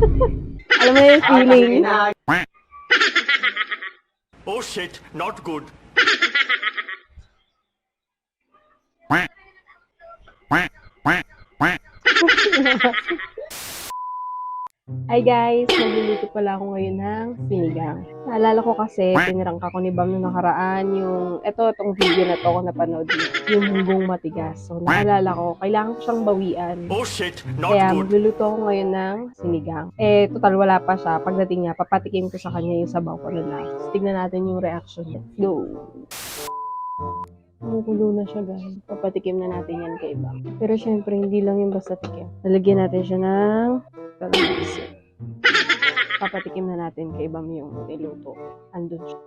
Alam mo na yung feeling. Oh shit, not good. Hi guys! Nagluluto pala ako ngayon ng sinigang. Naalala ko kasi, pinirangka ko ni Bam noong nakaraan itong video na to ko napanood yung munggong matigas. So naalala ko, kailangan ko siyang bawian. Oh shit, not Kaya good. magluluto ako ngayon ng sinigang. Total wala pa siya. Pagdating niya, papatikim ko sa kanya yung sabaw ko na lang. Tignan natin yung reaction niya. Go! Kumukulo na siya guys. Papatikim na natin yan kay Bam. Pero syempre, hindi lang yung basta tikim. Nalagyan natin siya ng kalamansi. Papatikim na natin kay Bam yung niluto. Andun siya.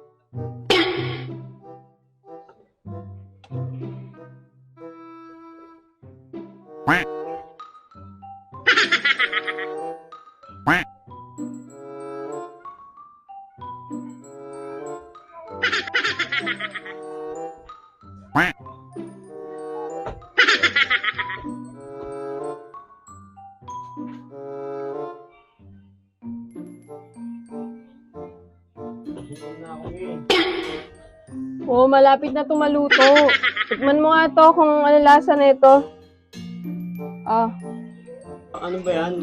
Malapit na tumaluto. Tikman mo nga to kung ano lasa na ito. Ano ba yan?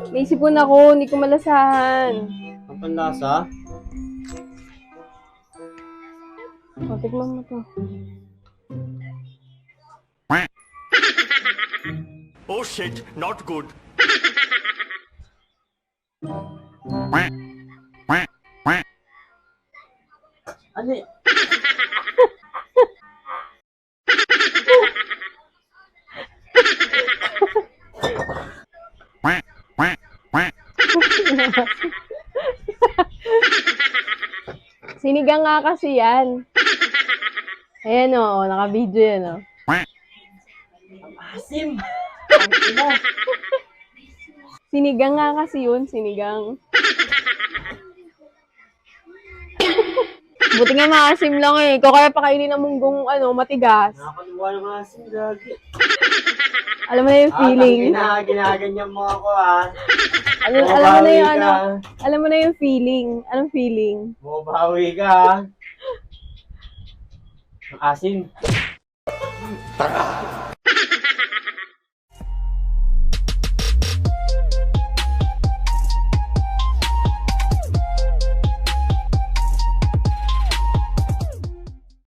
May sipon ako, hindi ko malasahan. Ang panlasa? Tikman mo to. Oh shit, not good. Ano y- Sinigang nga kasi yan. Ayan o, naka-video yan o. Asim! Sinigang nga kasi yun, sinigang. Buti nga maasim lang eh. Ikaw kaya pakainin ng munggong matigas. Nakakaliwa ng asim, gagi. Alam mo na yung feeling. Ginaganyan mo ako Alam mo na yung alam mo na yung feeling. Anong feeling? Bumabawi ka. Ang asim. Tara!